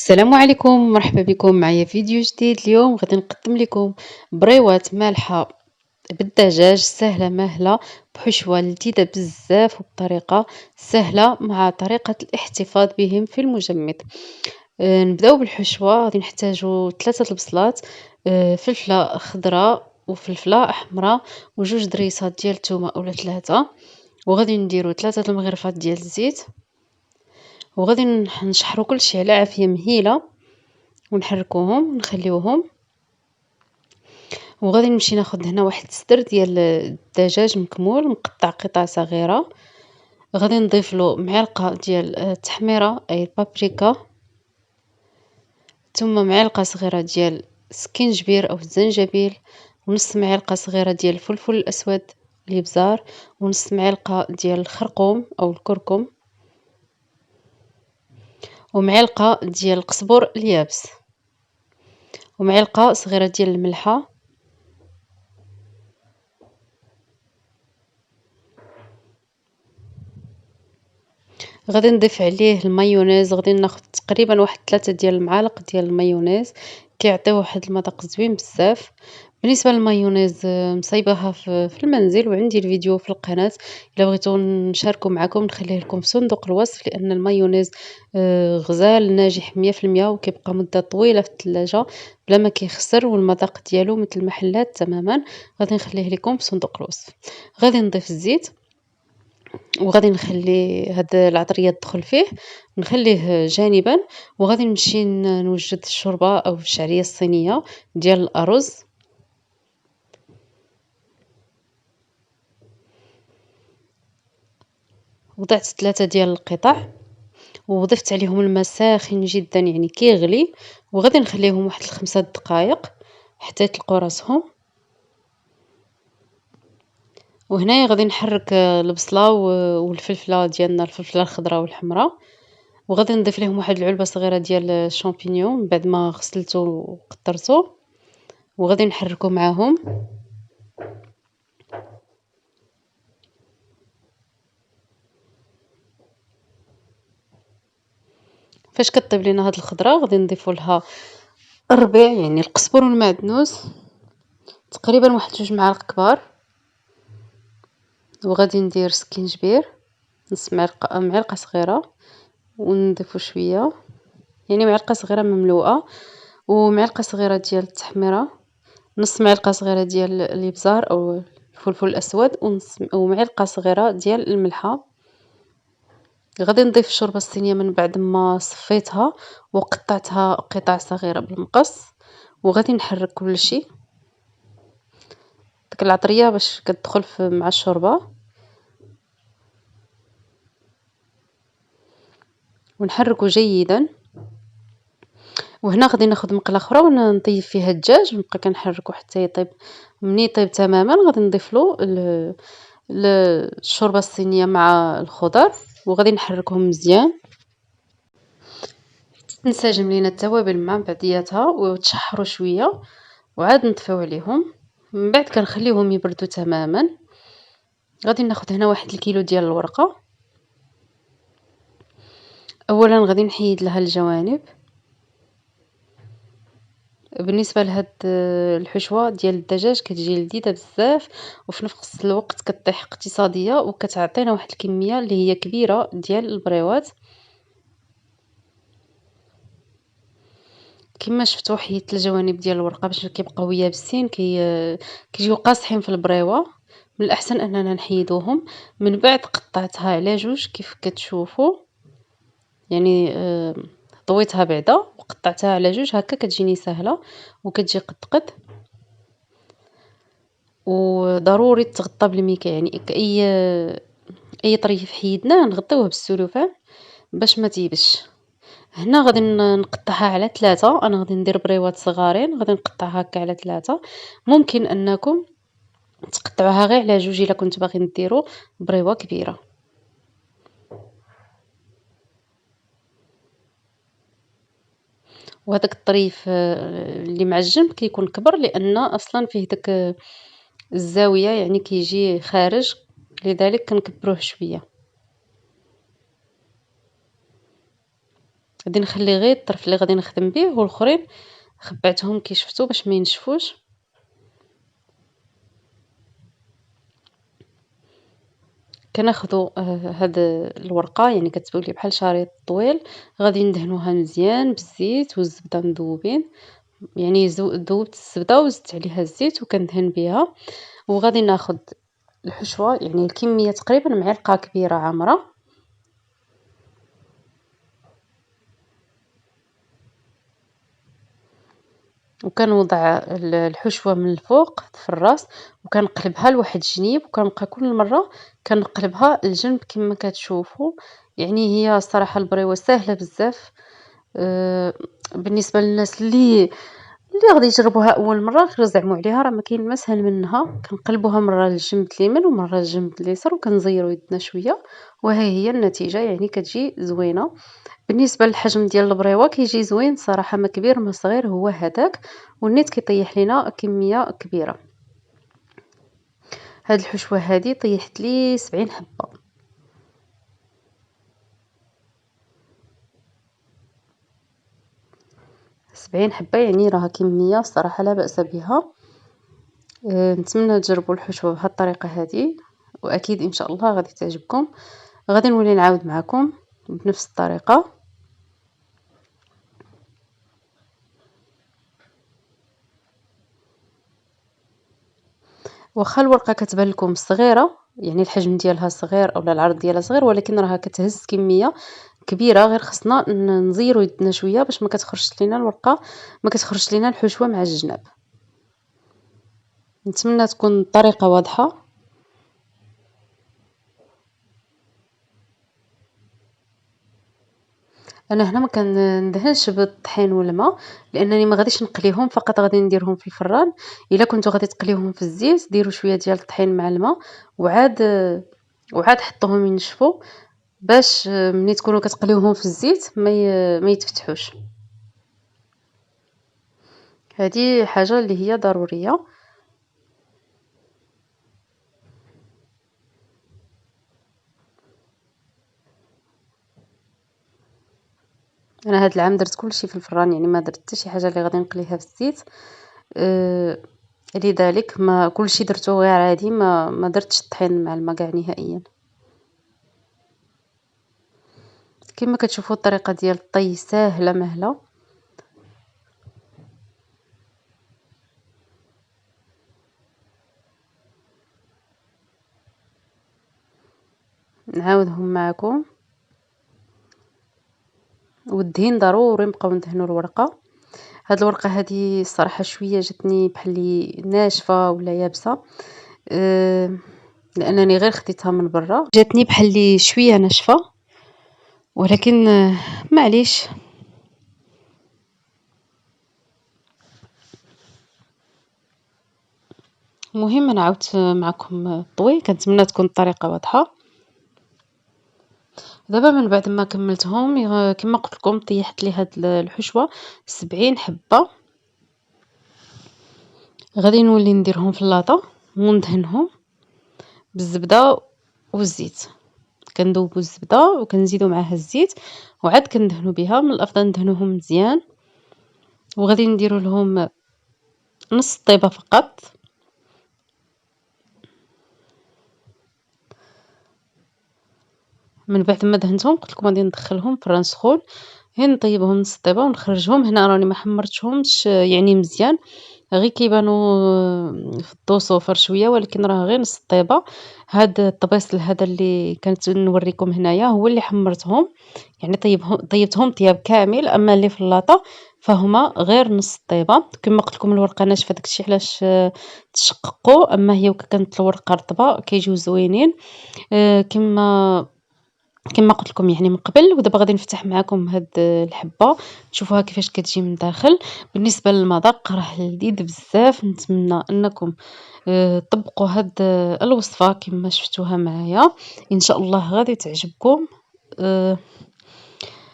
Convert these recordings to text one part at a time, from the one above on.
السلام عليكم، مرحبا بكم معايا فيديو جديد. اليوم غادي نقدم لكم بريوات مالحة بالدجاج سهلة ماهلة بحشوة لذيذة بزاف وبطريقة سهلة مع طريقة الاحتفاظ بهم في المجمد. نبداو بالحشوة. غادي نحتاجو 3 البصلات، فلفلة خضراء وفلفلة حمراء وجوج دريسات ديال الثومة اولا 3، وغادي نديرو 3 المغرفات ديال الزيت، وغادي نشحرو كلشي على عافية مهيلة ونحركوهم نخليوهم. وغادي نمشي ناخد هنا واحد الصدر ديال الدجاج مكمول مقطع قطع صغيرة. غادي نضيف له معلقة ديال التحميرة اي البابريكا، ثم معلقة صغيرة ديال السكينجبير او الزنجبيل، ونص معلقة صغيرة ديال الفلفل الاسود الابزار، ونص معلقة ديال الخرقوم او الكركم، ومعلقة ديال القزبر اليابس، ومعلقة صغيرة ديال الملحة. غادي نضيف عليه المايونيز. غادي ناخد تقريبا واحد 3 ديال المعالق ديال المايونيز، كيعطيو واحد المذاق زوين بزاف. بالنسبه للمايونيز مصايباها في المنزل وعندي الفيديو في القناه، الا بغيتو نشاركو معكم نخليه لكم في صندوق الوصف، لان المايونيز غزال ناجح 100% وكيبقى مده طويله في الثلاجه بلا ما كيخسر، والمذاق ديالو مثل المحلات تماما. غادي نخليه لكم في صندوق الوصف. غادي نضيف الزيت وغادي نخلي هاد العطرية تدخل فيه، نخليه جانبا. وغادي نمشي نوجد الشوربة او الشعرية الصينية ديال الأرز. وضعت 3 ديال القطع وضفت عليهم الماء ساخن جدا يعني كيغلي، وغادي نخليهم واحد 5 دقائق حتى يطلقوا راسهم. وهنايا غادي نحرك البصلة والفلفلة ديالنا، الفلفلة الخضراء والحمراء، وغادي نضيف لهم واحد العلبة صغيرة ديال الشامبينيون بعد ما غسلته وقطرته، وغادي نحركو معاهم. فاش كطيب لينا هاد الخضرة غادي نضيفو لها الربيع يعني القزبر والمعدنوس، تقريبا واحد 2 معالق كبار. وغادي ندير سكينجبير نص معلقة صغيرة، ونضيفو شوية يعني معلقة صغيرة مملوءة، ومعلقة صغيرة ديال التحميرة، نص معلقة صغيرة ديال الابزار او الفلفل الاسود، ومعلقة صغيرة ديال الملحة. غادي نضيف الشوربة الصينية من بعد ما صفيتها وقطعتها قطع صغيرة بالمقص، وغادي نحرك كلشي ديك العطرية باش كتدخل مع الشوربة، ونحركو جيدا. وهنا غادي ناخد مقلة اخرى ونطيب فيها الدجاج، نبقى كنحركو حتى يطيب. مني يطيب تماما غادي نضيفلو الشوربة الصينية مع الخضر، وغادي نحركهم مزيان. تنسجم لينا التوابل مع بعضياتها وتشحروا شويه، وعاد نطفيو عليهم. من بعد كنخليهم يبردوا تماما. غادي ناخد هنا واحد الكيلو ديال الورقه. اولا غادي نحيد لها الجوانب. بالنسبه لهاد الحشوه ديال الدجاج كتجي لذيذه بزاف، وفي نفس الوقت كطيح اقتصاديه وكتعطينا واحد الكميه اللي هي كبيره ديال البريوات. كما شفتوا حيدت الجوانب ديال الورقه باش كيبقاو يابسين كيجيو قاصحين في البريوه. من الاحسن اننا نحيدوهم. من بعد قطعتها على جوج كيف كتشوفوا، يعني طويتها بعدا وقطعتها على جوج هكا كتجيني سهله وكتجي قد قد. وضروري تغطى بالميكا، يعني اي طريف حيدناه نغطيوه بالسلوفان باش ما تيبش. هنا غادي نقطعها على 3. انا غادي ندير بريوات صغارين، غادي نقطعها هكا على 3. ممكن انكم تقطعوها غير على جوج الا كنت باغيين ديروا بريوه كبيره. وهذاك الطريف اللي معجن كيكون كبر لان اصلا فيه داك الزاويه يعني كيجي خارج، لذلك كنكبروه شويه. غادي نخلي غير الطرف اللي غادي نخدم به، والآخرين خبعتهم كي شفتوا باش ما ينشفوش. كناخدو هاد الورقة، يعني كتبان لي بحال شريط طويل، غادي ندهنوها مزيان بالزيت والزبدة مذوبين، يعني ذوبت الزبدة وزدت عليها الزيت وكندهن بها. وغادي ناخد الحشوة، يعني الكمية تقريبا معلقة كبيرة عامرة، وكنوضع الحشوة من الفوق في الراس، وكنقلبها لواحد الجنيب، وكنبقى كل مرة كنقلبها الجنب كما كتشوفوا. يعني هي الصراحة البريوة ساهلة بزاف. بالنسبة للناس اللي غادي يجربوها أول مرة غير زعموا عليها، راه ما كاين ما سهل منها. كنقلبوها مرة للجنب اليمين ومرة للجنب اليسار، وكنزيرو يدنا شوية، وها هي النتيجة، يعني كتجي زوينة. بالنسبة للحجم ديال البريوة كيجي زوين صراحة، ما كبير ما صغير، هو هذاك، والنيت كيطيح لينا كمية كبيرة. هاد الحشوة هادي طيحت لي 70 حبة. 70 حبة يعني راها كمية صراحة لا بأس بها. نتمنى تجربوا الحشوة بهاد الطريقة هادي، وأكيد إن شاء الله غادي تعجبكم. غادي نولي نعاود معكم بنفس الطريقة. واخا الورقة كتبان لكم صغيرة، يعني الحجم ديالها صغير اولا العرض ديالها صغير، ولكن راها كتهز كمية كبيرة. غير خصنا نزيرو يدنا شوية باش ما كتخرجش لينا الورقة، ما كتخرجش لينا الحشوة مع الجناب. نتمنى تكون الطريقة واضحة. انا هنا ما كندهنش بالطحين والماء، لانني ما غاديش نقليهم، فقط غادي نديرهم في الفران. الا كنتو غادي تقليوهم في الزيت ديروا شويه ديال الطحين مع الماء، وعاد حطوهم ينشفوا، باش ملي تكونوا كتقليوهم في الزيت ما يتفتحوش. هذه حاجه اللي هي ضروريه. انا هذا العام درت كل شيء في الفران، يعني ما درت حتى شي حاجه اللي غادي نقليها في الزيت. أه لذلك ما كل شيء درته غير عادي، ما درتش الطحين مع الماء كاع نهائيا. كما كتشوفوا الطريقه ديال الطي ساهله مهله. نعاودهم معكم. والدهين ضروري نبقاو ندهنوا الورقه. هاد الورقه هذه الصراحه شويه جاتني بحال لي ناشفه ولا يابسه، لانني غير خديتها من برا، جاتني بحال لي شويه ناشفه، ولكن معليش. المهم انا عاودت معكم الطوي، كنتمنى تكون الطريقه واضحه. دابا من بعد ما كملتهم كما قلت لكم طيحت لي هاد الحشوه 70 حبه. غادي نولي نديرهم في اللاطه وندهنهم بالزبده والزيت. كنذوبوا الزبده وكنزيدوا معاها الزيت، وعاد كندهنوا بها. من الافضل ندهنوهم مزيان، وغادي نديروا لهم نص طيبه فقط. من بعد ما دهنتهم قلت لكم غادي ندخلهم فران سخون، غير نطيبهم نص طيبه ونخرجهم. هنا راني ما حمرتهمش يعني مزيان، غير كيبانوا في الضو صفر شويه، ولكن راه غير نص طيبه. هاد الطبيصل هذا اللي كانت نوريكم هنايا هو اللي حمرتهم، يعني طيبتهم طياب كامل. اما اللي في اللاطه فهما غير نص طيبه. كما قلت لكم الورقه ناشفه، داكشي علاش تشققوا. اما هي كانت الورقه رطبه كيجيو زوينين. كما قلت لكم يعني من قبل. ودابا غادي نفتح معكم هاد الحبه تشوفوها كيفاش كتجي من داخل. بالنسبه للمذاق راه لذيذ بزاف. نتمنى انكم طبقوا هاد الوصفه كما شفتوها معايا، ان شاء الله غادي تعجبكم.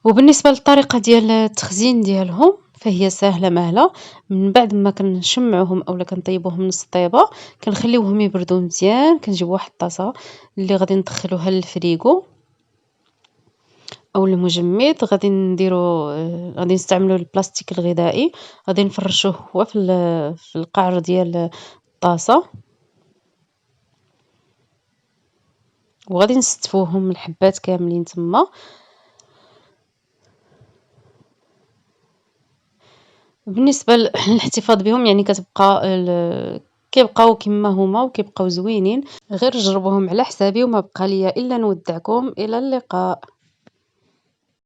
وبالنسبه للطريقه ديال التخزين ديالهم فهي سهله مهله. من بعد ما كنشمعوهم اولا كنطيبوهم نص طيبه، كنخليوهم يبردوا مزيان. كنجيب واحد الطاسه اللي غادي ندخلوها للفريغو، أو المجمد، غادي نديرو غادي نستعملو البلاستيك الغذائي، غادي نفرشوه هو في القعر ديال الطاسة، وغادي نستفوهم الحبات كاملين تما. بالنسبة للاحتفاظ بهم يعني كتبقى كيبقاو كما هما وكيبقاو زوينين، غير جربوهم على حسابي، وما بقى ليا إلا نودعكم إلى اللقاء.